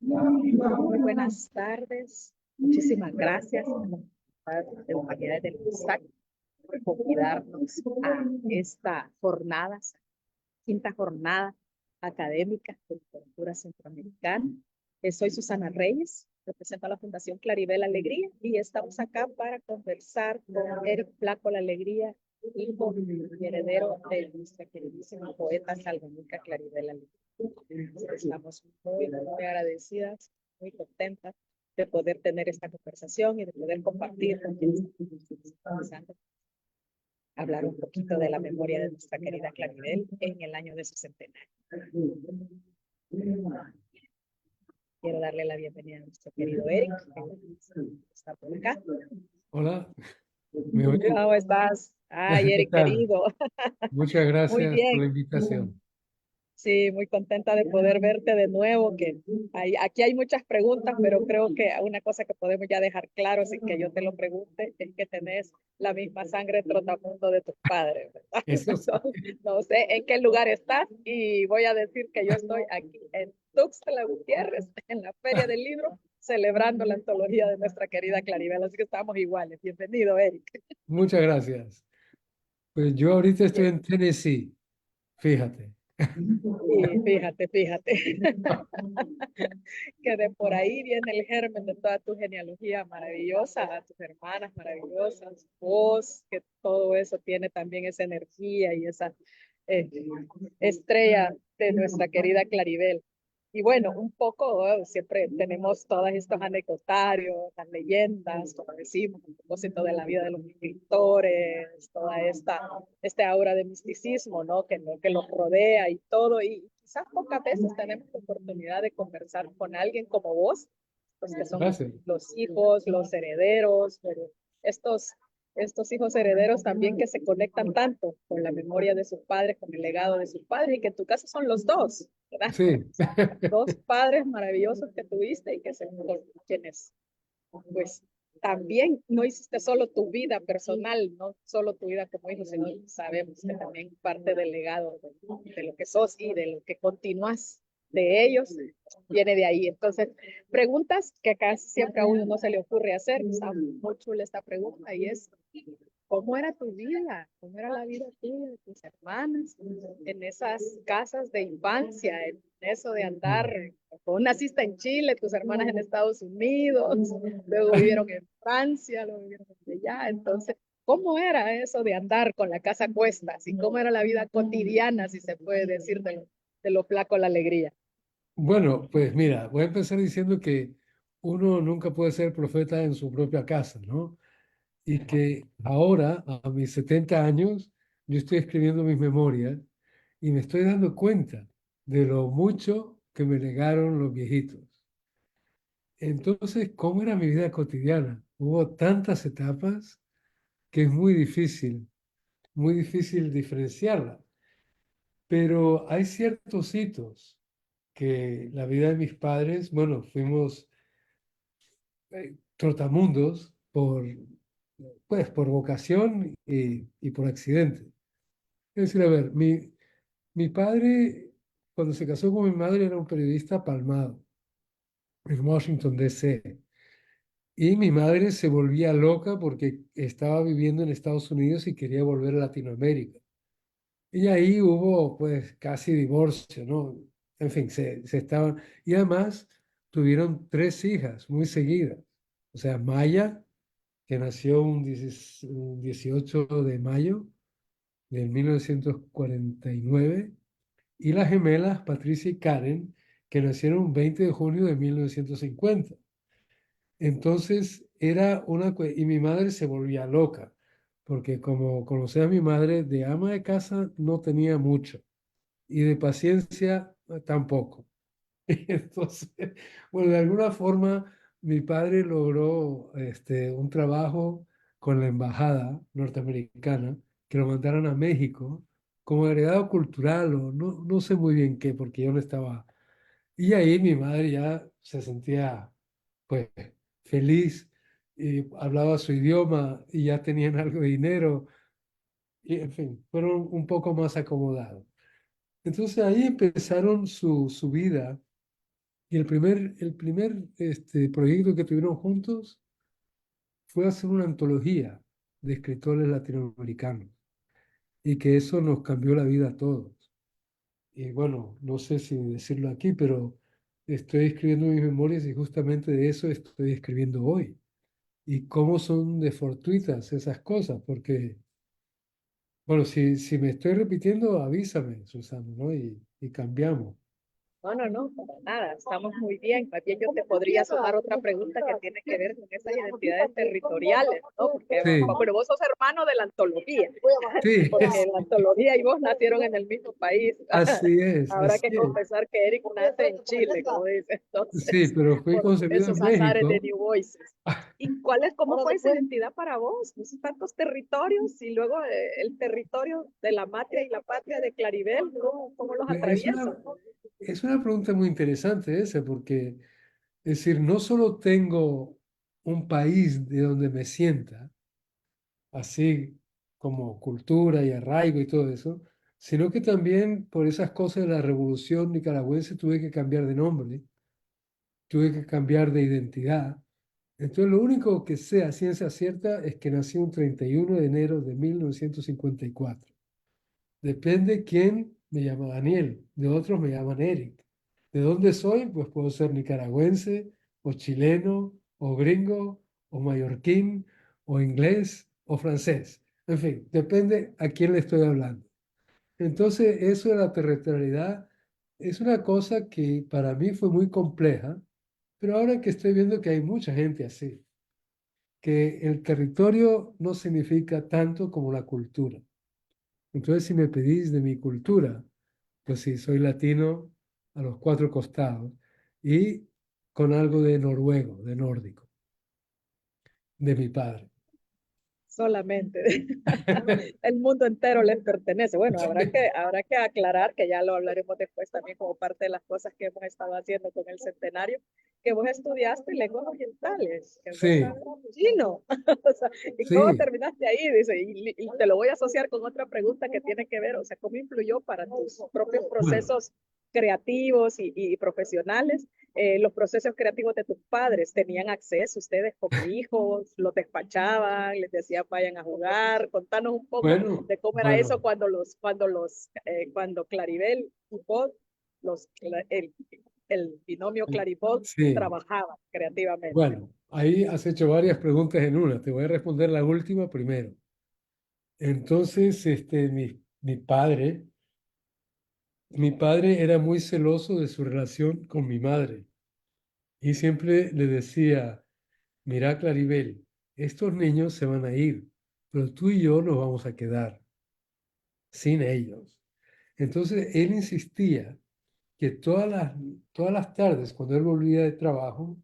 Muy buenas tardes. Muchísimas gracias a la Facultad de Humanidades del USAC por convidarnos a esta jornada, quinta jornada académica de literatura centroamericana. Soy Susana Reyes, represento a la Fundación Claribel Alegría y estamos acá para conversar con Eric Flaco La Alegría, hijo y heredero de nuestra queridísima poeta salvadoreña Claribel Alegría. Estamos muy agradecidas, muy contentas de poder tener esta conversación y de poder compartir con quienes están hablar un poquito de la memoria de nuestra querida Claribel en el año de su centenario. Quiero darle la bienvenida a nuestro querido Eric, que está por acá. Hola, ¿me oyes? ¿Cómo estás? Ay, ¿Qué Eric, tal? querido. Muchas Muy gracias por la bien. invitación. Sí, muy contenta de poder verte de nuevo, aquí hay muchas preguntas, pero creo que una cosa que podemos ya dejar claro sin que yo te lo pregunte es que tenés la misma sangre trotamundo de tus padres, ¿verdad? Eso sí. No sé en qué lugar estás y voy a decir que yo estoy aquí en Tuxtla Gutiérrez, en la Feria del Libro, celebrando la antología de nuestra querida Claribel, así que estamos iguales. Bienvenido, Eric. Muchas gracias. Pues yo ahorita estoy en Tennessee, fíjate. Y fíjate, que de por ahí viene el germen de toda tu genealogía maravillosa, a tus hermanas maravillosas, vos, que todo eso tiene también esa energía y esa eh, estrella de nuestra querida Claribel. Y bueno, un poco, siempre tenemos todos estos anecdotarios, las leyendas, como decimos, a propósito de la vida de los escritores, toda este aura de misticismo, ¿no? Que los rodea y todo. Y quizás pocas veces tenemos la oportunidad de conversar con alguien como vos, pues que son Gracias. los hijos, los herederos, pero estos estos hijos herederos también que se conectan tanto con la memoria de sus padres, con el legado de sus padres, y que en tu caso son los dos, ¿verdad? Sí, Dos padres maravillosos que tuviste y que se con quienes, pues, también no hiciste solo tu vida personal, no solo tu vida como hijo, sino sabemos que también parte del legado de lo que sos y de lo que continúas de ellos viene de ahí. Entonces, preguntas que acá siempre a uno no se le ocurre hacer, está muy chula esta pregunta y es, ¿cómo era tu vida? ¿Cómo era la vida tuya, de tus hermanas, en esas casas de infancia, en eso de andar? Vos naciste en Chile, tus hermanas en Estados Unidos, luego vivieron en Francia, luego vivieron allá. Entonces, ¿cómo era eso de andar con la casa a cuestas? ¿Y cómo era la vida cotidiana, si se puede decir, de lo flaco la alegría? bueno, pues mira, voy a empezar diciendo que uno nunca puede ser profeta en su propia casa, ¿no? Y que ahora, a mis 70 años, yo estoy escribiendo mis memorias y me estoy dando cuenta de lo mucho que me legaron los viejitos. Entonces, ¿cómo era mi vida cotidiana? Hubo tantas etapas que es muy difícil diferenciarla. Pero hay ciertos hitos que la vida de mis padres, bueno, fuimos trotamundos pues, por vocación y por accidente. Es decir, a ver, mi padre, cuando se casó con mi madre, era un periodista palmado en Washington, D.C. Y mi madre se volvía loca porque estaba viviendo en Estados Unidos y quería volver a Latinoamérica. Y ahí hubo pues casi divorcio, ¿no? En fin, se estaban... Y además tuvieron tres hijas muy seguidas. O sea, Maya, que nació un 18 de mayo de 1949, y las gemelas Patricia y Karen, que nacieron un 20 de junio de 1950. Entonces era y mi madre se volvía loca, porque como conocía a mi madre, de ama de casa no tenía mucho y de paciencia tampoco. Entonces, bueno, de alguna forma mi padre logró un trabajo con la embajada norteamericana, que lo mandaron a México como agregado cultural o no sé muy bien qué, porque yo no estaba. Y ahí mi madre ya se sentía pues feliz y hablaba su idioma y ya tenían algo de dinero y en fin, fueron un poco más acomodados. Entonces ahí empezaron su vida y el primer proyecto que tuvieron juntos fue hacer una antología de escritores latinoamericanos y que eso nos cambió la vida a todos. Y bueno, no sé si decirlo aquí, pero estoy escribiendo mis memorias y justamente de eso estoy escribiendo hoy. Y cómo son de fortuitas esas cosas, porque, bueno, si me estoy repitiendo, avísame, Susana, ¿no? Y cambiamos. No, no, no, para nada, estamos muy bien. Más bien yo te podría sumar otra pregunta que tiene que ver con esas identidades territoriales, ¿no? Porque, Sí, bueno, vos sos hermano de la antología, sí, porque la antología y vos nacieron en el mismo país. así es, Habrá así que es. confesar que Eric nace en Chile, como dice, Sí, entonces, pero fui por concebido en esos azares de México. New Voices. ¿Y cómo fue esa identidad para vos? Esos tantos territorios y luego el territorio de la matria y la patria de Claribel, ¿cómo los Es atraviesan? una, es una pregunta muy interesante esa, porque, es decir, no solo tengo un país de donde me sienta, así como cultura y arraigo y todo eso, sino que también por esas cosas de la revolución nicaragüense tuve que cambiar de nombre, tuve que cambiar de identidad. Entonces, lo único que sé a ciencia cierta es que nací un 31 de enero de 1954. Depende quién me llama Daniel, de otros me llaman Eric. ¿De dónde soy? Pues puedo ser nicaragüense, o chileno, o gringo, o mallorquín, o inglés, o francés. En fin, depende a quién le estoy hablando. Entonces, eso de la territorialidad es una cosa que para mí fue muy compleja, pero ahora que estoy viendo que hay mucha gente así, que el territorio no significa tanto como la cultura. Entonces, si me pedís de mi cultura, pues sí, soy latino a los cuatro costados y con algo de noruego, de nórdico, de mi padre. Solamente. El mundo entero les pertenece. Bueno, habrá que aclarar, que ya lo hablaremos después también como parte de las cosas que hemos estado haciendo con el centenario, que vos estudiaste lenguas orientales, que vos Sí, hablas chino. O sea, ¿y cómo sí, terminaste ahí? Dice, y te lo voy a asociar con otra pregunta que tiene que ver, o sea, ¿cómo influyó para tus propios bueno, procesos creativos y profesionales los procesos creativos de tus padres? ¿Tenían acceso ustedes como hijos? ¿Los despachaban? ¿Les decían vayan a jugar? Contanos un poco bueno, de cómo era eso bueno, cuando Claribel y Pod, los, el binomio Claribel sí, trabajaban creativamente. bueno, ahí has hecho varias preguntas en una. Te voy a responder la última primero. Entonces, mi padre era muy celoso de su relación con mi madre y siempre le decía, mira, Claribel, estos niños se van a ir, pero tú y yo nos vamos a quedar sin ellos. Entonces, él insistía que todas las tardes, cuando él volvía de trabajo,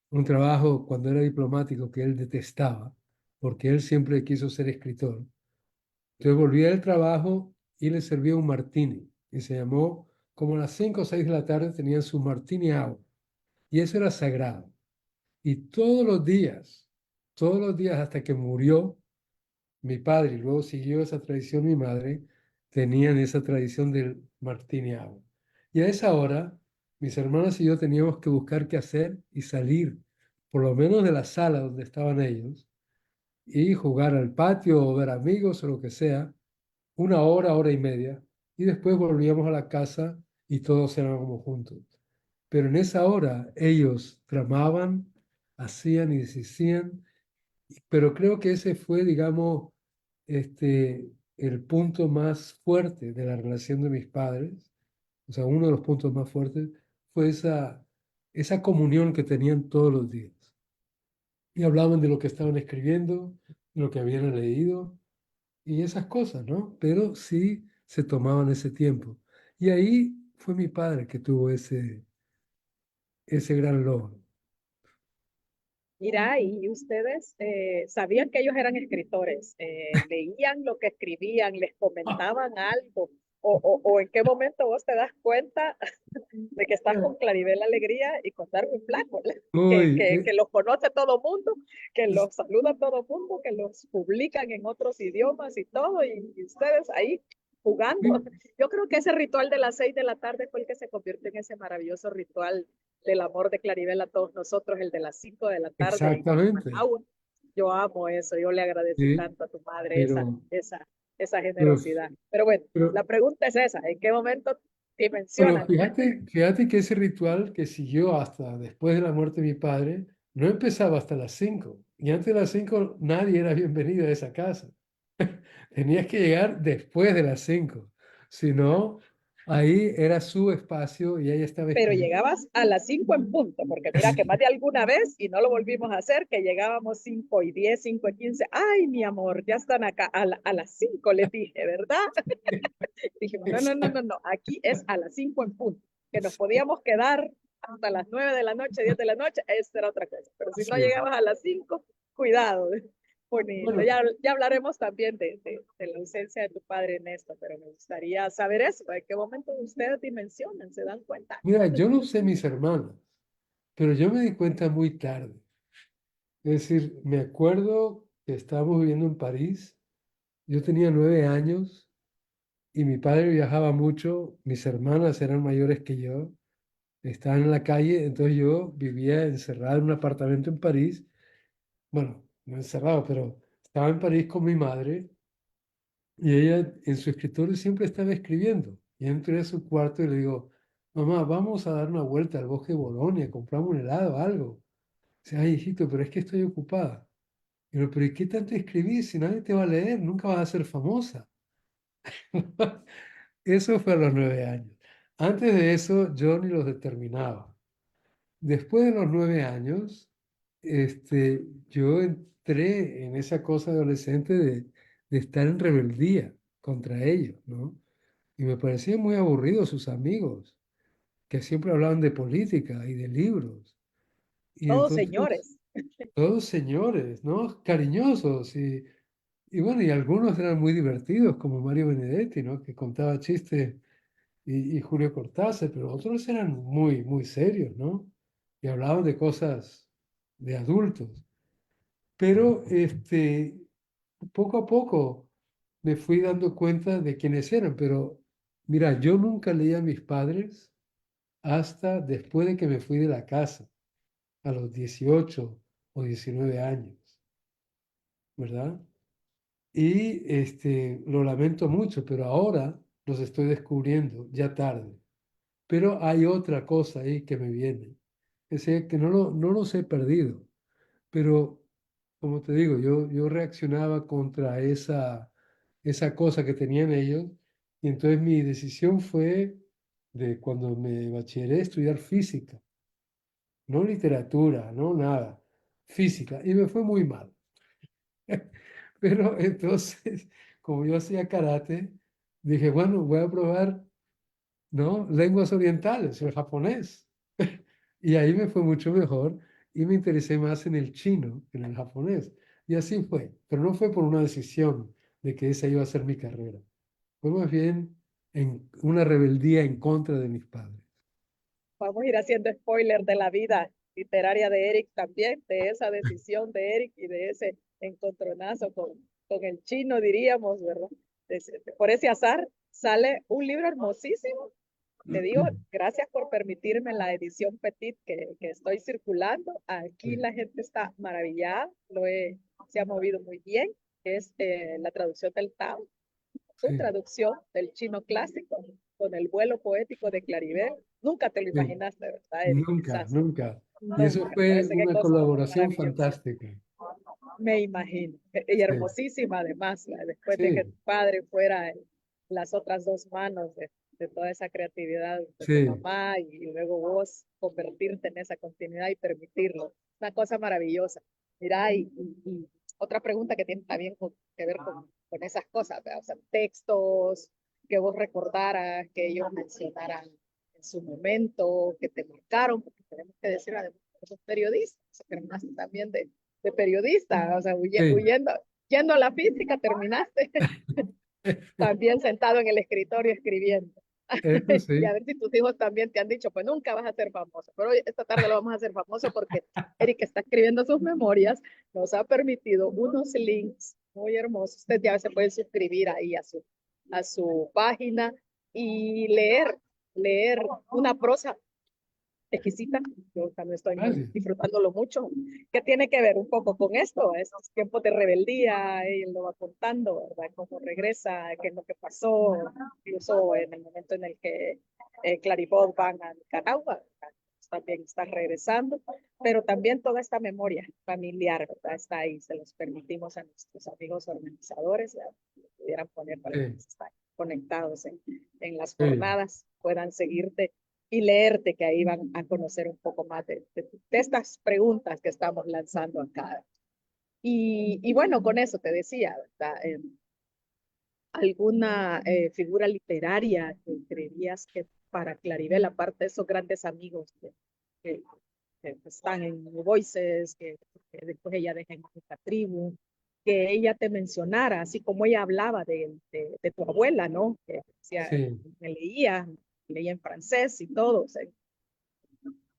un trabajo cuando era diplomático que él detestaba, porque él siempre quiso ser escritor, entonces volvía del trabajo y le servía un martini, y se llamó, como a las 5 o 6 de la tarde, tenían su martini hour, y eso era sagrado. Y todos los días hasta que murió mi padre, y luego siguió esa tradición mi madre, tenían esa tradición del martini hour. Y a esa hora, mis hermanos y yo teníamos que buscar qué hacer y salir, por lo menos de la sala donde estaban ellos, y jugar al patio o ver amigos o lo que sea, una hora, hora y media, y después volvíamos a la casa y todos éramos juntos. Pero en esa hora ellos tramaban, hacían y deshacían, pero creo que ese fue, digamos, el punto más fuerte de la relación de mis padres, o sea, uno de los puntos más fuertes fue esa comunión que tenían todos los días. Y hablaban de lo que estaban escribiendo, de lo que habían leído y esas cosas, ¿no? Pero sí se tomaban ese tiempo. Y ahí fue mi padre que tuvo ese gran logro. Mira, y ustedes sabían que ellos eran escritores, leían lo que escribían, les comentaban algo, o en qué momento vos te das cuenta de que estás con Claribel Alegría y con Darwin Blanco, Uy, que los conoce todo mundo, que los saluda todo mundo, que los publican en otros idiomas y todo, y ustedes ahí. jugando. Yo creo que ese ritual de las 6 de la tarde fue el que se convirtió en ese maravilloso ritual del amor de Claribel a todos nosotros, el de las 5 de la tarde en Exactamente. Agua. Yo amo eso, yo le agradecí Sí, tanto a tu madre pero, esa pero, generosidad. Pero bueno, pero, la pregunta es esa, ¿en qué momento pero dimensionan? fíjate que ese ritual que siguió hasta después de la muerte de mi padre no empezaba hasta las 5. Y antes de las 5 nadie era bienvenido a esa casa. Tenías que llegar después de las 5. Si no, ahí era su espacio y ella estaba Pero escribiendo. llegabas a las 5 en punto, porque mira que más de alguna vez, y no lo volvimos a hacer, que llegábamos 5:10, 5:15. Ay, mi amor, ya están acá a las 5, les dije, ¿verdad? Dijimos, no, no, no, no, no, aquí es a las 5 en punto, que nos podíamos quedar hasta las 9 de la noche, 10 de la noche, esta era otra cosa. Pero si no Sí. llegabas a las 5, cuidado. Bonito. Bueno, Ya hablaremos también de la ausencia de tu padre en esto, pero me gustaría saber eso, ¿en qué momento ustedes dimensionan, se dan cuenta? mira, yo no sé mis hermanos, pero yo me di cuenta muy tarde. Es decir, me acuerdo que estábamos viviendo en París, yo tenía 9 años y mi padre viajaba mucho, mis hermanas eran mayores que yo, estaban en la calle, entonces yo vivía encerrado en un apartamento en París, bueno, no encerrado, pero estaba en París con mi madre y ella en su escritorio siempre estaba escribiendo. Y entré a su cuarto y le digo, mamá, vamos a dar una vuelta al bosque de Bolonia, compramos un helado, algo. Dice, ay, hijito, pero es que estoy ocupada. Y yo, pero ¿y qué tanto escribís? Si nadie te va a leer, nunca vas a ser famosa. Eso fue a los 9 años. Antes de eso, yo ni los determinaba. Después de los 9 años, yo entré en esa cosa adolescente de estar en rebeldía contra ellos, ¿no? Y me parecían muy aburridos sus amigos, que siempre hablaban de política y de libros. Y Todos entonces, señores. todos señores, ¿no? Cariñosos y bueno, y algunos eran muy divertidos, como Mario Benedetti, ¿no? Que contaba chistes y Julio Cortázar, pero otros eran muy, muy serios, ¿no? Y hablaban de cosas de adultos. Pero poco a poco me fui dando cuenta de quiénes eran, pero mira, yo nunca leí a mis padres hasta después de que me fui de la casa, a los 18 o 19 años, ¿verdad? Y lo lamento mucho, pero ahora los estoy descubriendo, ya tarde. Pero hay otra cosa ahí que me viene. Es decir, que no los he perdido, pero como te digo, yo reaccionaba contra esa cosa que tenían ellos y entonces mi decisión fue de cuando me bachilleré estudiar física, no literatura, no nada, física, y me fue muy mal. Pero entonces, como yo hacía karate, dije, bueno, voy a probar, ¿no? Lenguas orientales, el japonés. Y ahí me fue mucho mejor y me interesé más en el chino que en el japonés. Y así fue, pero no fue por una decisión de que esa iba a ser mi carrera. Fue más bien en una rebeldía en contra de mis padres. Vamos a ir haciendo spoiler de la vida literaria de Eric también, de esa decisión de Eric y de ese encontronazo con el chino, diríamos, ¿verdad? Por ese azar sale un libro hermosísimo. Te digo, gracias por permitirme la edición Petit que estoy circulando. Aquí Sí, la gente está maravillada, se ha movido muy bien. Es la traducción del Tao, su sí, traducción del chino clásico con el vuelo poético de Claribel. Nunca te lo sí. imaginaste, ¿verdad, Eric? Nunca, Quizás. nunca. Y eso Nunca. No fue sé qué una cosa colaboración maravillosa. fantástica. Me imagino. Y Sí, hermosísima además, después de que sí, tu padre fuera las otras dos manos de toda esa creatividad de tu sí, mamá y luego vos convertirte en esa continuidad y permitirlo. Una cosa maravillosa. Mira, y otra pregunta que tiene también que ver con esas cosas, ¿verdad? O sea, textos que vos recordaras, que ellos mencionaran en su momento, que te marcaron, porque tenemos que decir, además, que sos periodista, o sea, terminaste también de periodista, o sea, sí. huyendo, yendo a la física, terminaste también sentado en el escritorio escribiendo. Eso Y a sí, ver si tus hijos también te han dicho, pues nunca vas a ser famoso, pero hoy, esta tarde lo vamos a hacer famoso porque Eric está escribiendo sus memorias, nos ha permitido unos links muy hermosos. Usted ya se puede suscribir ahí a su a su página y leer una prosa exquisita. Yo también estoy Gracias. disfrutándolo mucho, que tiene que ver un poco con esto, estos tiempos de rebeldía, él lo va contando, ¿verdad? Cómo regresa, qué es lo que pasó, incluso en el momento en el que Claribot van a Nicaragua, también está regresando, pero también toda esta memoria familiar, ¿verdad? Está ahí, se los permitimos a nuestros amigos organizadores, ¿verdad? Pudieran poner para que Sí, estén conectados en las sí, jornadas, puedan seguirte y leerte, que ahí van a conocer un poco más de estas preguntas que estamos lanzando acá. Y bueno, con eso te decía, ¿verdad? ¿Alguna figura literaria que creerías que para Claribel, aparte de esos grandes amigos que, que están en Voices, que después ella deja en esta tribu, que ella te mencionara, así como ella hablaba de tu abuela, ¿no? Que decía, sí. me leía en francés y todo, o sea,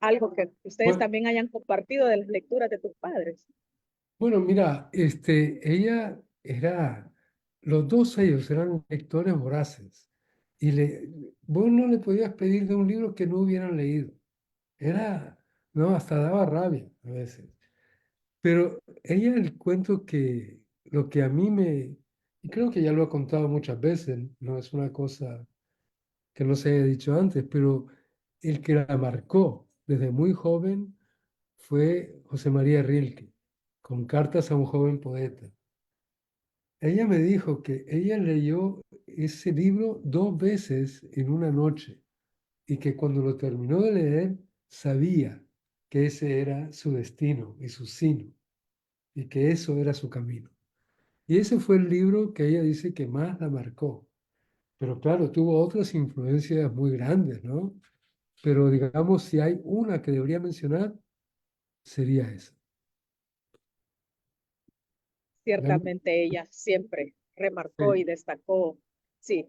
algo que ustedes Bueno, también hayan compartido de las lecturas de tus padres. bueno, mira, ella era, los dos ellos eran lectores voraces y vos no le podías pedir de un libro que no hubieran leído. Era, no, hasta daba rabia a veces. Pero ella, el cuento que, lo que a mí y creo que ya lo he contado muchas veces, no es una cosa que no se haya dicho antes, pero el que la marcó desde muy joven fue José María Rilke, con Cartas a un joven poeta. Ella me dijo que ella leyó ese libro 2 veces en una noche y que cuando lo terminó de leer sabía que ese era su destino y su sino y que eso era su camino. Y ese fue el libro que ella dice que más la marcó. Pero claro, tuvo otras influencias muy grandes, ¿no? Pero digamos, si hay una que debería mencionar, sería esa. Ciertamente ella siempre remarcó Sí, y destacó, sí,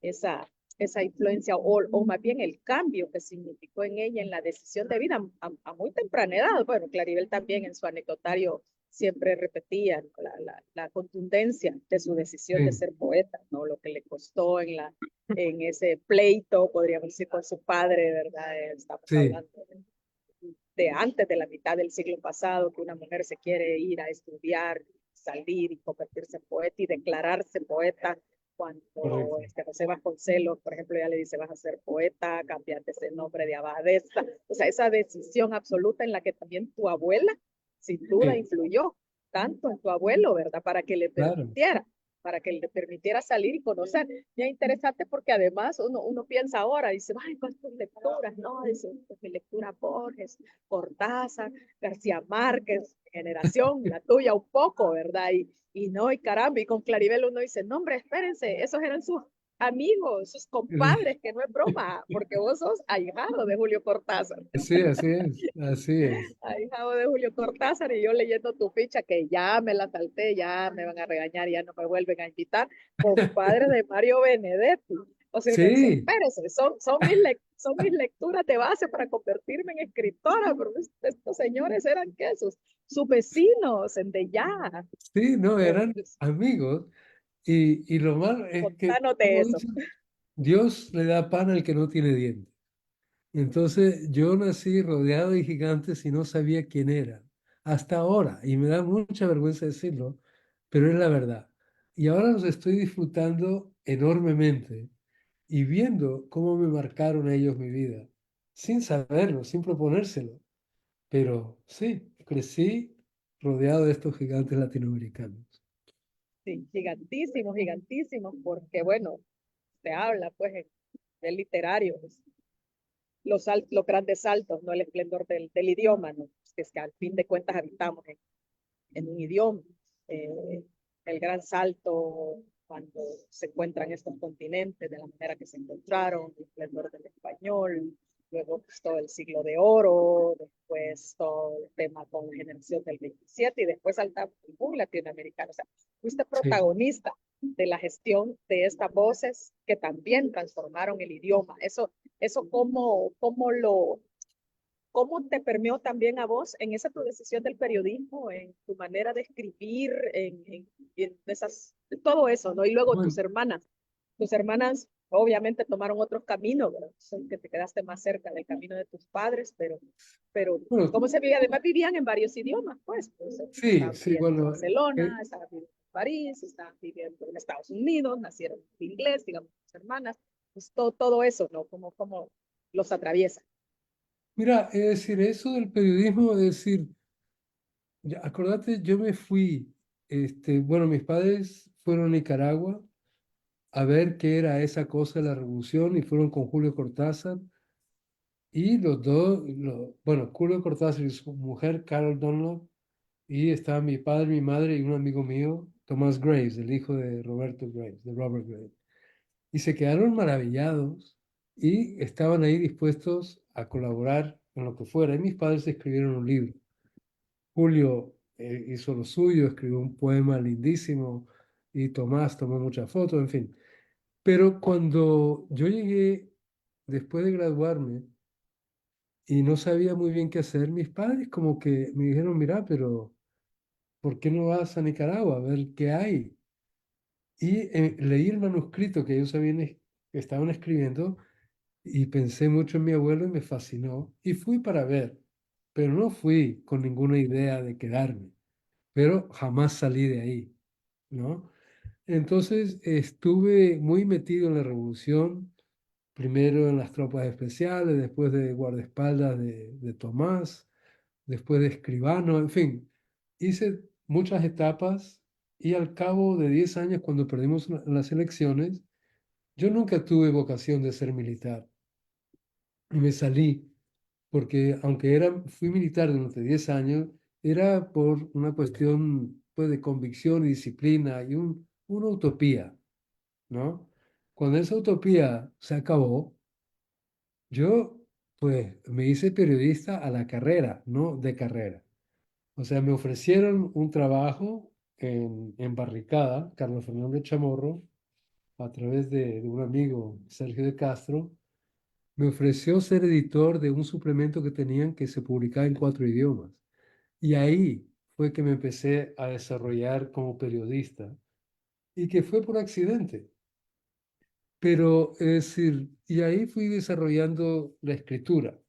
esa, esa influencia o más bien el cambio que significó en ella en la decisión de vida a muy temprana edad. Bueno, Claribel también en su anecdotario siempre repetía, ¿no? La contundencia de su decisión de sí, ser poeta, ¿no? Lo que le costó en ese pleito, podríamos decir, con su padre, ¿verdad? Estamos sí, hablando de antes de la mitad del siglo pasado, que una mujer se quiere ir a estudiar, salir y convertirse en poeta y declararse poeta, cuando correcto. José Vasconcelos, por ejemplo, ya le dice, vas a ser poeta, cambiate ese nombre de abadesa. O sea, esa decisión absoluta en la que también tu abuela, sin duda, Sí, influyó tanto en tu abuelo, ¿verdad? claro. Para que le permitiera salir y conocer. Y es interesante porque además uno piensa ahora, dice, ay, ¿cuántas lecturas? No, dice, pues, mi lectura Borges, Cortázar, García Márquez, generación, la tuya un poco, ¿verdad? Y no, y caramba, y con Claribel uno dice, no, hombre, espérense, esos eran sus amigos, sus compadres, que no es broma, porque vos sos ahijado de Julio Cortázar, Sí, así es, así es. ahijado de Julio Cortázar, y yo leyendo tu ficha, que ya me la salté, ya me van a regañar, ya no me vuelven a invitar, compadre de Mario Benedetti. O sea, uno dice, Sí, espérese, son mis lecturas de base para convertirme en escritora, pero estos señores eran, ¿qué? Sus vecinos en de ya. sí, no, eran Pues, amigos. Y lo malo es que, contanos de como eso. dicen, Dios le da pan al que no tiene dientes. Entonces yo nací rodeado de gigantes y no sabía quién era. Hasta ahora, y me da mucha vergüenza decirlo, pero es la verdad. Y ahora los estoy disfrutando enormemente y viendo cómo me marcaron ellos mi vida, sin saberlo, sin proponérselo. Pero sí, crecí rodeado de estos gigantes latinoamericanos. Sí, gigantísimos, gigantísimos, porque bueno, se habla pues de literario, pues, los grandes saltos, no el esplendor del idioma, ¿no? Es que al fin de cuentas habitamos en un idioma. Eh, el gran salto cuando se encuentran estos continentes de la manera que se encontraron, el esplendor del español, luego pues, todo el siglo de oro, después todo el tema con la generación del 27 y después saltamos el boom latinoamericano. O sea, fuiste Sí. protagonista de la gestión de estas voces que también transformaron el idioma. Eso ¿cómo te permeó también a vos en esa tu decisión del periodismo, en tu manera de escribir, en esas, todo eso, ¿no? Y luego tus Bueno, hermanas. tus hermanas obviamente tomaron otros caminos, ¿verdad? Son que te quedaste más cerca del camino de tus padres, pero Bueno, ¿cómo se vive? Además vivían en varios idiomas, pues sí, estaban sí, viviendo en bueno, Barcelona, estaban viviendo en París, estaban viviendo en Estados Unidos, nacieron en inglés, digamos, tus hermanas, pues todo eso, ¿no? Como los atraviesa. mira, es decir, eso del periodismo, es decir, acordate, yo me fui, bueno, mis padres fueron a Nicaragua a ver qué era esa cosa de la revolución y fueron con Julio Cortázar y los dos, bueno, Julio Cortázar y su mujer, Carol Dunlop, y estaba mi padre, mi madre y un amigo mío, Thomas Graves, el hijo de Roberto Graves, de Robert Graves. Y se quedaron maravillados y estaban ahí dispuestos a colaborar en lo que fuera. Y mis padres escribieron un libro. Julio hizo lo suyo, escribió un poema lindísimo y Tomás tomó muchas fotos, en fin. Pero cuando yo llegué, después de graduarme, y no sabía muy bien qué hacer, mis padres como que me dijeron, mira, pero ¿por qué no vas a Nicaragua a ver qué hay? Y leí el manuscrito que ellos que estaban escribiendo y pensé mucho en mi abuelo y me fascinó. Y fui para ver, pero no fui con ninguna idea de quedarme, pero jamás salí de ahí, ¿no? Entonces estuve muy metido en la revolución, primero en las tropas especiales, después de guardaespaldas de Tomás, después de escribano, en fin, hice muchas etapas y al cabo de 10 años, cuando perdimos las elecciones, yo nunca tuve vocación de ser militar y me salí porque aunque fui militar durante 10 años, era por una cuestión pues, de convicción y disciplina y una utopía, ¿no? Cuando esa utopía se acabó, yo pues me hice periodista a la carrera, no de carrera. O sea, me ofrecieron un trabajo en Barricada, Carlos Fernández Chamorro, a través de un amigo, Sergio de Castro, me ofreció ser editor de un suplemento que tenían que se publicaba en 4 idiomas. Y ahí fue que me empecé a desarrollar como periodista y que fue por accidente. Pero es decir, y ahí fui desarrollando la escritura.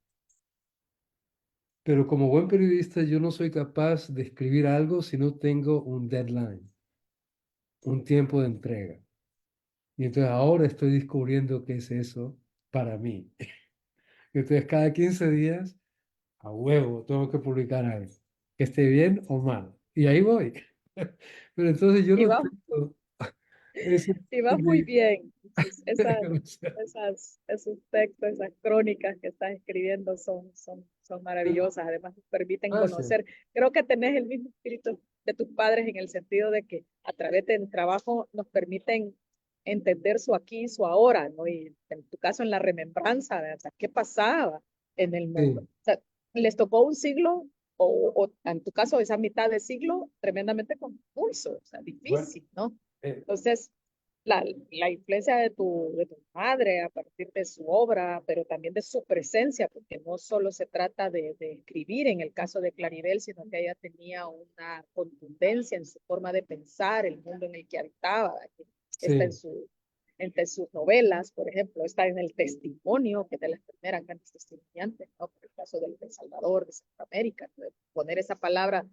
Pero como buen periodista yo no soy capaz de escribir algo si no tengo un deadline, un tiempo de entrega. Y entonces ahora estoy descubriendo qué es eso para mí. Entonces cada 15 días, a huevo, tengo que publicar algo, que esté bien o mal. Y ahí voy. Pero entonces yo Y no va tengo ese Y tipo va muy de... bien. Entonces, o sea, esos textos, esas crónicas que estás escribiendo son maravillosas. Además, nos permiten gracias. conocer. Creo que tenés el mismo espíritu de tus padres en el sentido de que a través del trabajo nos permiten entender su aquí y su ahora, ¿no? Y en tu caso, en la remembranza, ¿verdad? ¿Qué pasaba en el mundo? Sí, O sea, les tocó un siglo o en tu caso esa mitad de siglo tremendamente convulso, o sea, bueno, difícil, ¿no? eh, Entonces, la influencia de tu madre a partir de su obra, pero también de su presencia, porque no solo se trata de escribir en el caso de Claribel, sino que ella tenía una contundencia en su forma de pensar, el mundo en el que habitaba, que está sí, entre sus novelas, por ejemplo, está en el testimonio, que es de las primeras grandes testimoniantes, ¿no? Por el caso del Salvador, de Centroamérica, ¿no? De poner esa palabra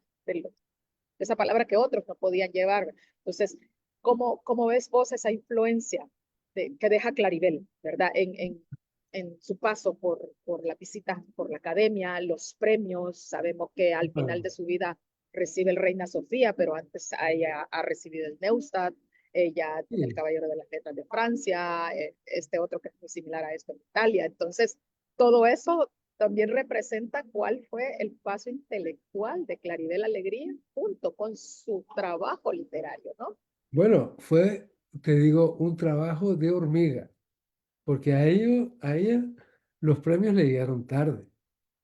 que otros no podían llevar. Entonces, cómo ves vos esa influencia que deja Claribel, ¿verdad? En su paso por la visita, por la academia, los premios, sabemos que al final bueno, de su vida recibe el Reina Sofía, pero antes ella ha recibido el Neustadt, ella tiene el sí. Caballero de las Letras de Francia, este otro que es muy similar a esto en Italia. Entonces, todo eso también representa cuál fue el paso intelectual de Claribel Alegría junto con su trabajo literario, ¿no? Bueno, fue, te digo, un trabajo de hormiga, porque a ella los premios le llegaron tarde.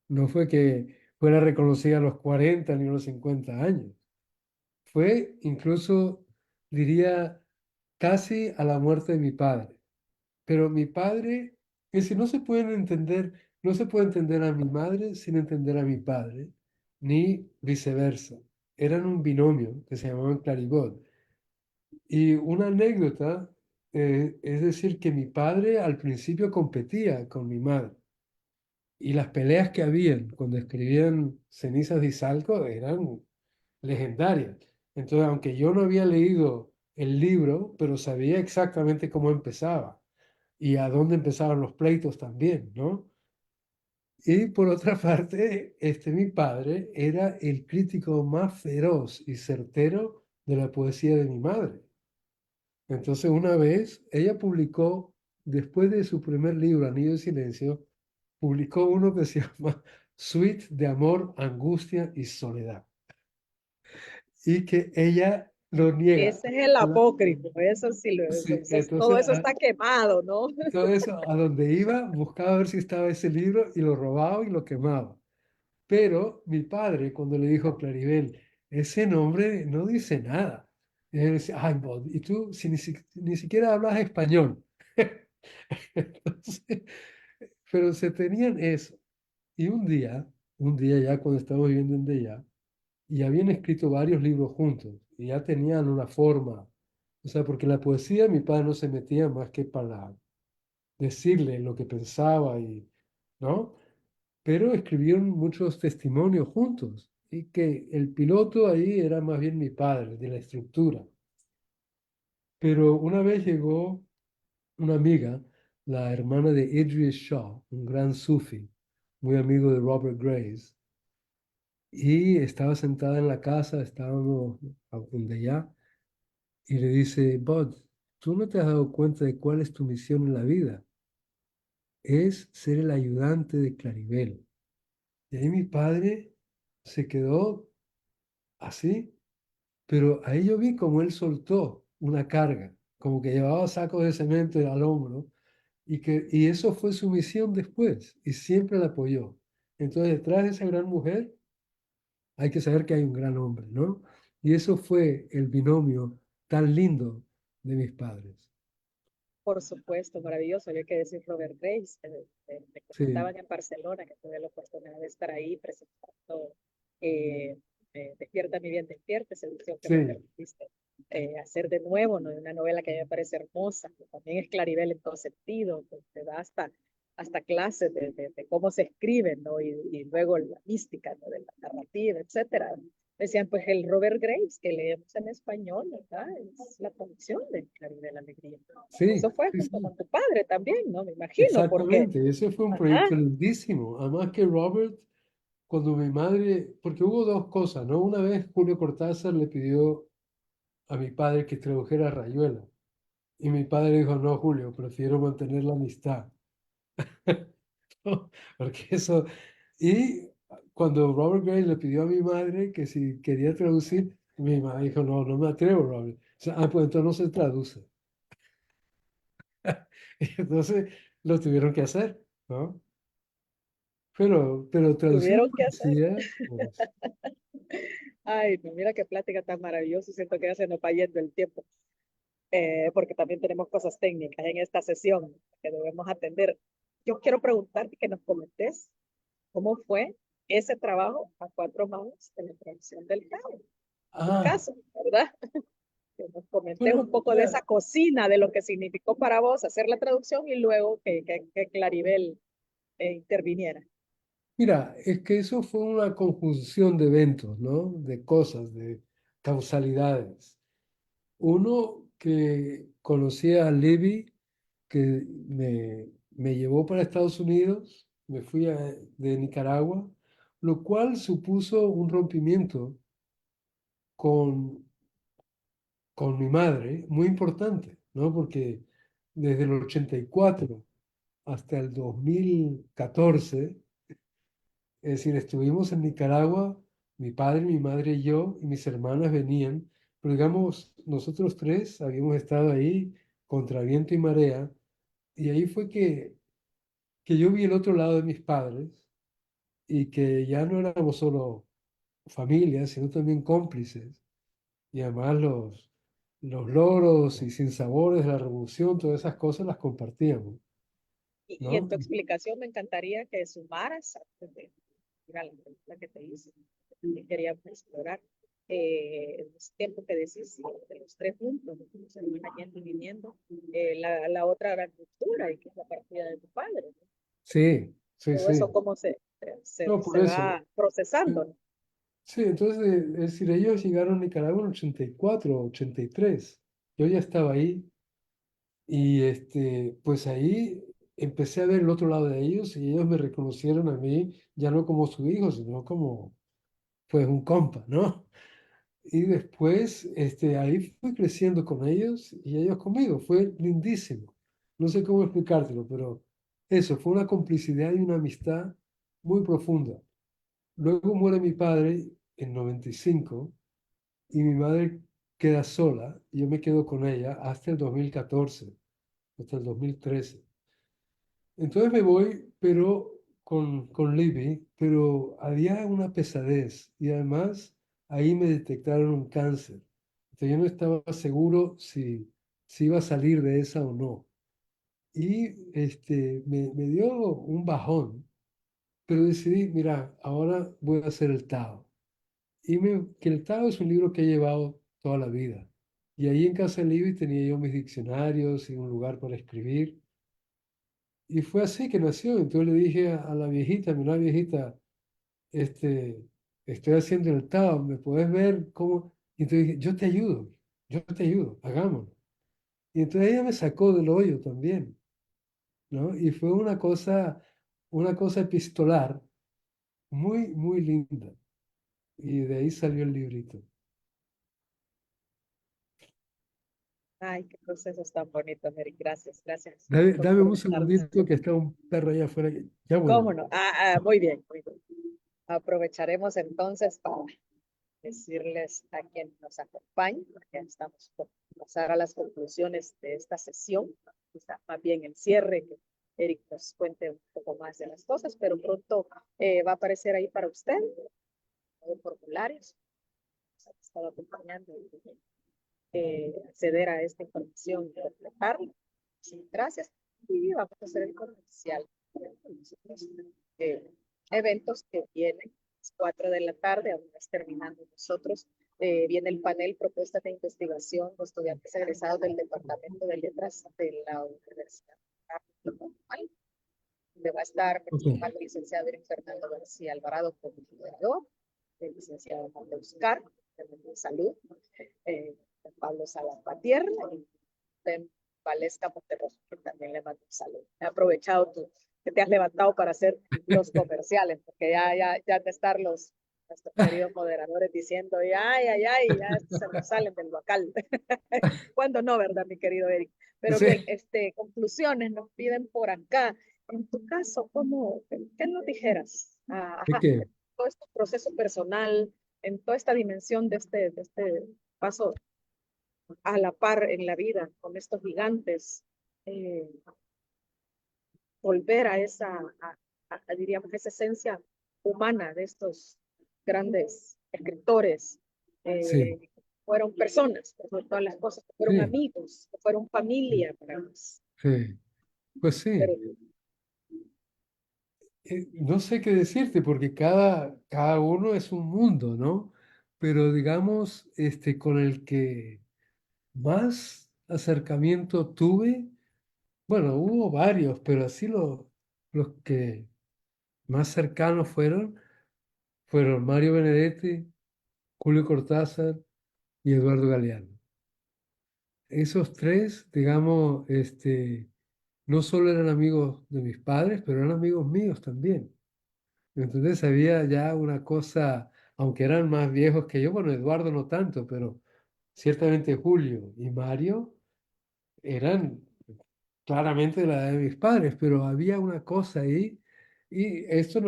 No fue que fuera reconocida a los 40 ni a los 50 años. Fue incluso, diría, casi a la muerte de mi padre. Pero mi padre, es decir, no se puede entender a mi madre sin entender a mi padre, ni viceversa. Eran un binomio que se llamaban Claribot. Y una anécdota Es decir, que mi padre al principio competía con mi madre. Y las peleas que habían cuando escribían Cenizas de Izalco eran legendarias. Entonces, aunque yo no había leído el libro, pero sabía exactamente cómo empezaba y a dónde empezaban los pleitos también, ¿no? Y por otra parte, mi padre era el crítico más feroz y certero de la poesía de mi madre. Entonces, una vez, ella publicó, después de su primer libro, Anillo de Silencio, publicó uno que se llama Suite de Amor, Angustia y Soledad. Y que ella lo niega. Ese es el apócrifo, eso sí, Sí, todo entonces, eso está quemado, ¿no? todo eso, a donde iba, buscaba ver si estaba ese libro y lo robaba y lo quemaba. Pero mi padre, cuando le dijo a Claribel, ese nombre no dice nada. Y él decía, ay, Bod, y tú si ni siquiera hablas español. Entonces, pero se tenían eso. Y un día ya cuando estábamos viviendo en Deya, y habían escrito varios libros juntos, y ya tenían una forma. O sea, porque la poesía mi padre no se metía más que para decirle lo que pensaba y, ¿no? Pero escribieron muchos testimonios juntos y que el piloto ahí era más bien mi padre, de la estructura. Pero una vez llegó una amiga, la hermana de Idries Shaw, un gran sufi, muy amigo de Robert Grace, y estaba sentada en la casa, estábamos donde ya, y le dice, Bud, ¿tú no te has dado cuenta de cuál es tu misión en la vida? Es ser el ayudante de Claribel. Y ahí mi padre se quedó así, pero ahí yo vi como él soltó una carga, como que llevaba sacos de cemento al hombro, y eso fue su misión después, y siempre la apoyó. Entonces, detrás de esa gran mujer, hay que saber que hay un gran hombre, ¿no? Y eso fue el binomio tan lindo de mis padres. Por supuesto, maravilloso. Había que decir Robert Grace, me Sí, comentaban en Barcelona que tuve la oportunidad de estar ahí presentando Despierta mi bien, despierta, esa edición que me sí, permitiste hacer de nuevo, ¿no? De una novela que a mí me parece hermosa, que también es Claribel en todo sentido, que te da hasta clases de cómo se escribe, ¿no? Y luego la mística, ¿no? De la narrativa, etcétera. Decían, pues el Robert Grace, que leemos en español, ¿verdad? Es la traducción de Claribel Alegría. Eso sí, fue sí, junto sí. con tu padre también, ¿no? Me imagino, porque, Exactamente, ese fue un ajá, proyecto lindísimo. Además que Robert, cuando mi madre, porque hubo dos cosas, ¿no? Una vez Julio Cortázar le pidió a mi padre que tradujera Rayuela. Y mi padre dijo, no, Julio, prefiero mantener la amistad. ¿No? Porque eso... Y cuando Robert Grace le pidió a mi madre que si quería traducir, mi madre dijo, no, no me atrevo, Robert. O sea, pues entonces no se traduce. Y entonces lo tuvieron que hacer, ¿no? Pero traducir tuvieron que hacer. poesía, pues Ay, no, mira qué plática tan maravillosa. Siento que ya se nos va yendo el tiempo, porque también tenemos cosas técnicas en esta sesión que debemos atender. Yo quiero preguntarte que nos comentes cómo fue ese trabajo a cuatro manos de la traducción del Cabo, en tu ah, caso, ¿verdad? Que nos comentes un bueno, poco de esa mira, cocina, de lo que significó para vos hacer la traducción y luego que Claribel interviniera. mira, es que eso fue una conjunción de eventos, ¿no? De cosas, de causalidades. Uno que conocía a Levi, que me llevó para Estados Unidos, me fui de Nicaragua, lo cual supuso un rompimiento con, con mi madre muy importante, ¿no? Porque desde el 84 hasta el 2014, es decir, estuvimos en Nicaragua, mi padre, mi madre y yo, y mis hermanas venían, pero digamos, nosotros tres habíamos estado ahí contra viento y marea, y ahí fue que yo vi el otro lado de mis padres y que ya no éramos solo familia, sino también cómplices, y además los logros y sinsabores de la revolución, todas esas cosas las compartíamos, Y en ¿no? tu explicación me encantaría que sumaras antes de ir a la pregunta que te hice, que queríamos explorar. en ese tiempo que decís, de los tres juntos, los hermanos yendo y viniendo, la otra gran ruptura y que es la partida de tu padre, ¿no? Sí, sí, Todo eso sí. cómo No, por se eso. va procesando, Sí, ¿no? sí, entonces, es decir, ellos llegaron a Nicaragua en 84, 83. Yo ya estaba ahí y pues ahí empecé a ver el otro lado de ellos y ellos me reconocieron a mí ya no como su hijo, sino como pues un compa, ¿no? Y después ahí fui creciendo con ellos y ellos conmigo. Fue lindísimo. No sé cómo explicártelo, pero eso, fue una complicidad y una amistad muy profunda. Luego muere mi padre en 95 y mi madre queda sola y yo me quedo con ella hasta el 2014, hasta el 2013. Entonces me voy, pero con Libby, pero había una pesadez y además ahí me detectaron un cáncer. Entonces yo no estaba seguro si iba a salir de esa o no. Y me dio un bajón, pero decidí, mira, ahora voy a hacer el Tao. Que el Tao es un libro que he llevado toda la vida. Y ahí en casa de Libby tenía yo mis diccionarios y un lugar para escribir. Y fue así que nació. Entonces le dije a la viejita, mira viejita, este, estoy haciendo el Tao, ¿me puedes ver cómo? Y entonces dije, yo te ayudo, hagámoslo. Y entonces ella me sacó del hoyo también, ¿no? Y fue una cosa epistolar muy, muy linda. Y de ahí salió el librito. Ay, qué procesos tan bonitos, Eric. Gracias, gracias por Dame un conversarnos. segundito que está un perro allá afuera. Ya ¿Cómo vuelvo. no? Muy bien, muy bien. Aprovecharemos entonces para decirles a quien nos acompaña, ya estamos por pasar a las conclusiones de esta sesión, quizá más bien el cierre, que Eric nos cuente un poco más de las cosas, pero pronto va a aparecer ahí para usted, los formularios, nos ha estado acompañando, acceder a esta información y completarla. Sí, gracias. Y vamos a hacer el comercial. Eh, Eventos que vienen a las 4 de la tarde, aún más terminando nosotros. Viene el panel Propuestas de Investigación de estudiantes egresados del Departamento de Letras de la Universidad Nacional, donde va a estar Ok. participando el licenciado Eric Fernando García Alvarado como moderador, el licenciado Mateus Car, de Salud, eh, Pablo Salas Patierna y Valesca Monterroso, que también le mando un saludo. He aprovechado que te has levantado para hacer los comerciales, porque ya de estar nuestros queridos moderadores diciendo, ya se nos salen del local. ¿Cuándo no, verdad, mi querido Eric? Pero bien, Sí. conclusiones nos piden por acá. En tu caso, qué nos dijeras? ¿De Ajá, qué? todo este proceso personal, en toda esta dimensión de este paso a la par en la vida con estos gigantes, eh, volver a diríamos, esa esencia humana de estos grandes escritores. Sí, Fueron personas, por todas las cosas, que fueron sí, amigos, que fueron sí, familia para nos. sí. Pues Pero sí. No sé qué decirte porque cada uno es un mundo, ¿no? Pero digamos, con el que más acercamiento tuve, bueno, hubo varios, pero así los que más cercanos fueron Mario Benedetti, Julio Cortázar y Eduardo Galeano. Esos tres, digamos, no solo eran amigos de mis padres, pero eran amigos míos también. Entonces había ya una cosa, aunque eran más viejos que yo, bueno, Eduardo no tanto, pero ciertamente Julio y Mario eran claramente de la edad de mis padres, pero había una cosa ahí, y esto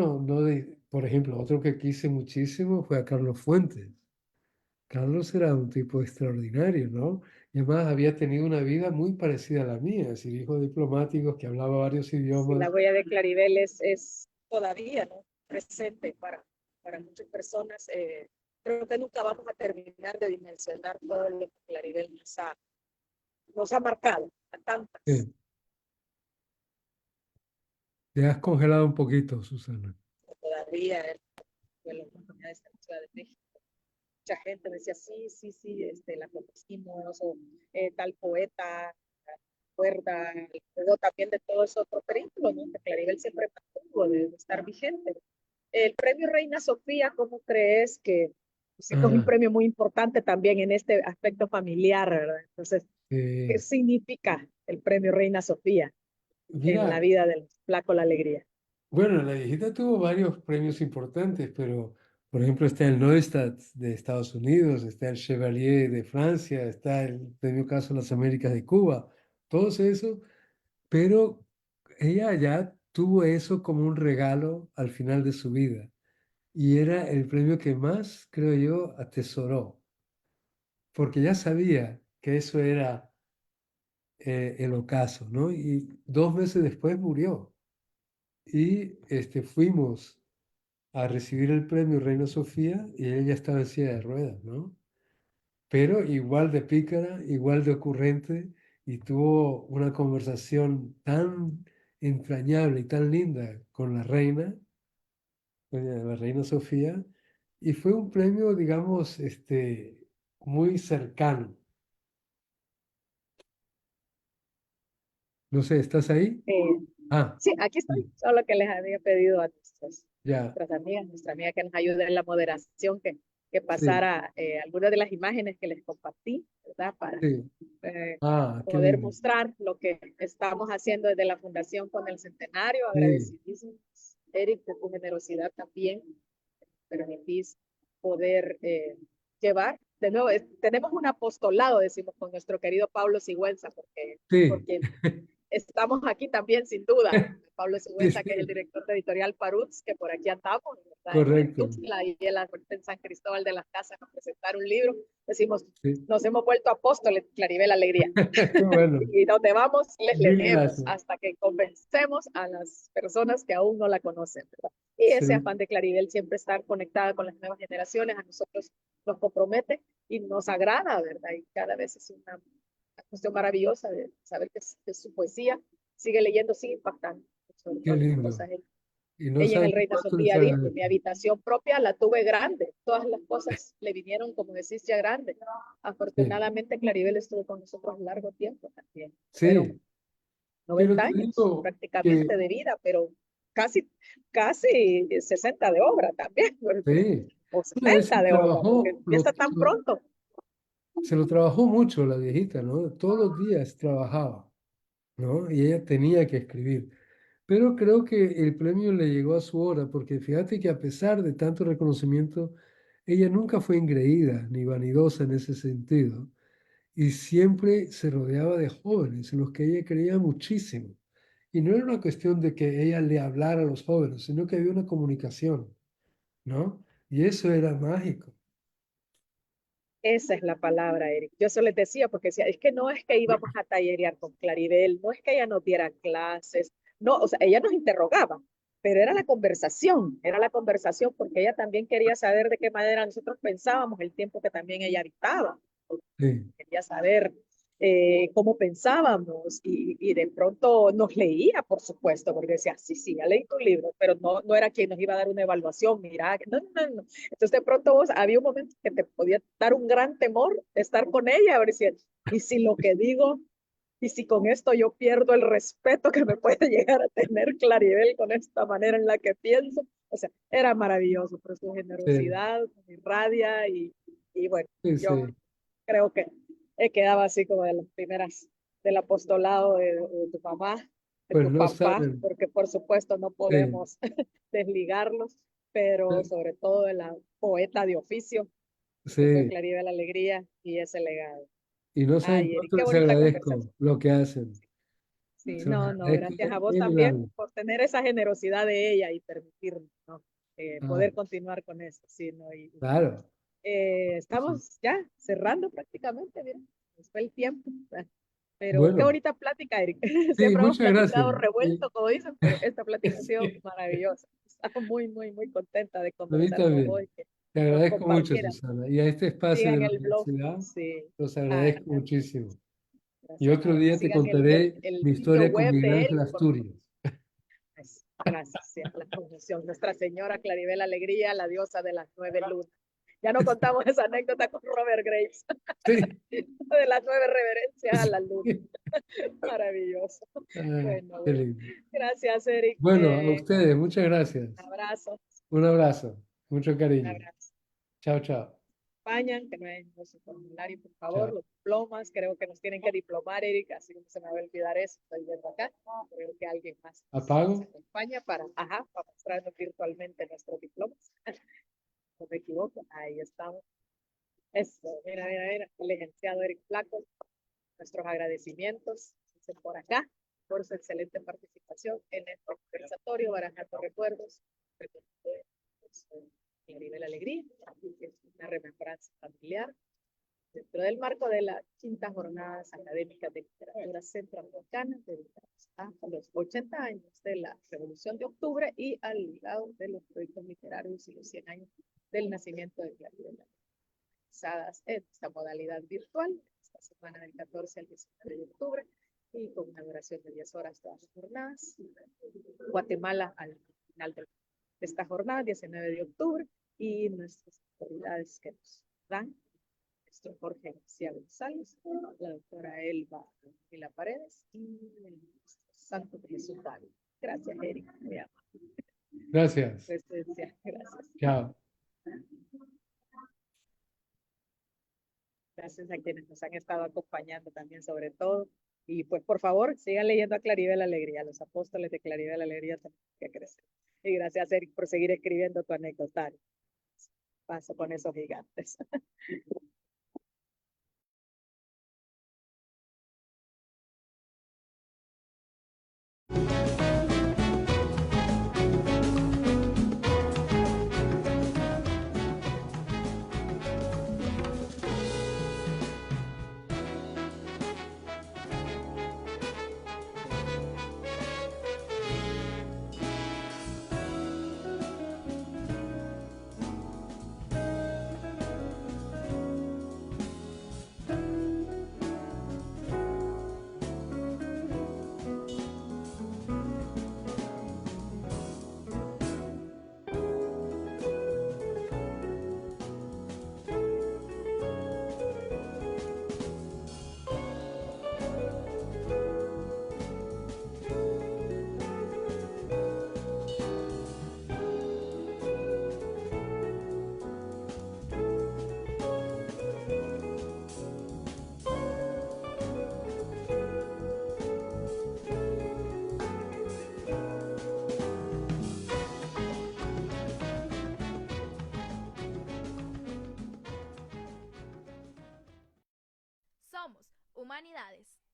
por ejemplo, otro que quise muchísimo fue a Carlos Fuentes. Carlos era un tipo extraordinario, ¿no? Y además había tenido una vida muy parecida a la mía, es decir, hijo de diplomáticos que hablaba varios si la idiomas. huella de Claribel es todavía, ¿no?, presente para muchas personas, creo que nunca vamos a terminar de dimensionar todo lo que Claribel nos ha marcado a tantas. Eh, Te has congelado un poquito, Susana. Todavía tuve la oportunidad de estar en Ciudad de México mucha gente me decía, sí, sí, sí, la conocimos, o tal poeta, cuerda, luego también de todo ese otro periplo, ¿no? Que Claribel siempre mantuvo de estar vigente. El premio Reina Sofía, ¿cómo crees que pues, es un Ah, premio muy importante también en este aspecto familiar, ¿verdad? Entonces, ¿qué eh, significa el premio Reina Sofía en la mira, vida del Flaco La Alegría? bueno, la viejita tuvo varios premios importantes, pero por ejemplo está el Neustadt de Estados Unidos, está el Chevalier de Francia, está el Premio Caso de las Américas de Cuba, todos esos, pero ella ya tuvo eso como un regalo al final de su vida y era el premio que más, creo yo, atesoró, porque ya sabía que eso era el ocaso, ¿no? Y 2 meses después murió y fuimos a recibir el premio Reina Sofía y ella ya estaba en silla de ruedas, ¿no? Pero igual de pícara, igual de ocurrente y tuvo una conversación tan entrañable y tan linda con la reina, la reina Sofía, y fue un premio, digamos, muy cercano. No sé, ¿estás ahí? Eh, Ah, sí, aquí estoy, sí, solo que les había pedido a ya, nuestras amigas, nuestra amiga que nos ayude en la moderación, que sí, pasara algunas de las imágenes que les compartí, ¿verdad? Para sí. eh, Ah, qué poder lindo. mostrar lo que estamos haciendo desde la Fundación con el Centenario. Sí, Agradecidísimos, Eric, de tu generosidad también. Permitís poder llevar. De nuevo, tenemos un apostolado, decimos, con nuestro querido Pablo Sigüenza, sí, porque estamos aquí también, sin duda. Pablo sí, Sigüenza, que es el sí, director de Editorial Paruts, que por aquí andamos, ¿verdad? En correcto. Tuxtla y en San Cristóbal de las Casas a presentar un libro. Decimos, Sí. nos hemos vuelto apóstoles, Claribel Alegría. Qué bueno, Y donde vamos, les mil leemos gracias. hasta que convencemos a las personas que aún no la conocen, ¿verdad? Y ese Sí, afán de Claribel siempre estar conectada con las nuevas generaciones, a nosotros nos compromete y nos agrada, ¿verdad? Y cada vez es una cuestión maravillosa de saber que su poesía sigue leyendo, sigue impactando sobre qué todas las lindo. cosas. Y no Ella en el sabes Reina cuánto les Sofía dijo, mi agradezco. habitación propia la tuve grande, todas las cosas le vinieron, como decís, ya grande. Sí, Afortunadamente, Claribel estuvo con nosotros largo tiempo también. Fueron sí, pero 90 te años digo prácticamente que de vida, pero casi, casi 60 de obra también, sí, o bueno, eso 70 de obra, porque trabajó, empieza tan pronto. se lo trabajó mucho la viejita, ¿no? Todos los días trabajaba, ¿no? Y ella tenía que escribir. Pero creo que el premio le llegó a su hora, porque fíjate que a pesar de tanto reconocimiento, ella nunca fue engreída ni vanidosa en ese sentido. Y siempre se rodeaba de jóvenes en los que ella creía muchísimo. Y no era una cuestión de que ella le hablara a los jóvenes, sino que había una comunicación, ¿no? Y eso era mágico. Esa es la palabra, Eric. Yo eso les decía, porque decía, es que no es que íbamos a tallerear con Claribel, no es que ella nos diera clases, no, o sea, ella nos interrogaba, pero era la conversación, porque ella también quería saber de qué manera nosotros pensábamos el tiempo que también ella habitaba. Sí, Quería saber cómo pensábamos y de pronto nos leía, por supuesto, porque decía, sí, sí, ya leí tu libro, pero no era quien nos iba a dar una evaluación, mira, no, no, no. Entonces de pronto vos, había un momento que te podía dar un gran temor de estar con ella, a ver si, y si lo que digo, y si con esto yo pierdo el respeto que me puede llegar a tener Claribel con esta manera en la que pienso, o sea, era maravilloso, por su sí, generosidad, su irradia y bueno, sí, yo sí. creo que he quedado así como de las primeras del apostolado de tu mamá, de Pues tu no papá, saben. porque por supuesto no Sí, podemos desligarlos, pero sobre todo de la poeta de oficio, que fue sí. Claribel la Alegría y ese legado. Y no saben Ay, Eric, cuánto qué les bonita agradezco conversación. lo que hacen. Sí, Se los no, no, agradezco gracias a vos en el también alma. por tener esa generosidad de ella y permitirnos, ¿no? Ah, Poder continuar con eso, sí, ¿no? Y, claro. Sí. estamos ya cerrando prácticamente, miren, nos fue el tiempo. Pero qué Bueno, bonita plática, Eric. sí, Siempre hemos muchas gracias. platicado revuelto, como dicen, pero esta platicación ha sido Sí, maravillosa. Estaba muy, muy, muy contenta de a mí conversar con vos también. y que Te nos agradezco mucho, compartieran. Susana. Y a este espacio de Sigan la el blog, universidad sí. los Ay, agradezco gracias, muchísimo. Y gracias a otro vos. día te Sigan contaré el mi sitio historia con web Miguel de Ángel él. Asturias. Gracias, sí, a la Fundación. Nuestra Señora Claribel Alegría, la diosa de las 9 lunas. Ya no contamos esa anécdota con Robert Graves, Sí. de las 9 reverencias a la luna. Maravilloso. Ah, Bueno, qué bueno. lindo. Gracias, Eric. Bueno, a ustedes, muchas gracias. Un abrazo. Un abrazo, mucho Un cariño. abrazo. Chao, chao. Acompañan, que no hay su formulario, por favor, Chao. los diplomas, creo que nos tienen que diplomar, Erika, así que no se me va a olvidar eso, estoy viendo acá, creo que alguien más nos ¿Apago? acompaña para mostrarnos virtualmente nuestros diplomas, no me equivoco, ahí estamos, eso, mira, el licenciado Eric Flaco, nuestros agradecimientos, dicen por acá, por su excelente participación en este conversatorio, barajando recuerdos, a nivel alegría, es una remembranza familiar, dentro del marco de las quintas jornadas académicas de literatura centroamericana dedicadas a los 80 años de la Revolución de Octubre y al legado de los proyectos literarios y los 100 años del nacimiento de Claribel, realizadas en esta modalidad virtual, esta semana del 14 al 19 de octubre, y con una duración de 10 horas todas las jornadas. Guatemala al final de esta jornada, 19 de octubre, y nuestras autoridades que nos dan nuestro Jorge García González, la doctora Elba Vila Paredes y el ministro Santo Jesús Dávila. Gracias, Erika. Gracias. Presencia. Gracias. Chao. Gracias a quienes nos han estado acompañando también, sobre todo. Y pues, por favor, sigan leyendo a Claribel Alegría. Los apóstoles de Claribel Alegría también que crecer. Y gracias, Eric, por seguir escribiendo tu anecdotario. Paso con esos gigantes. Somos Humanidades.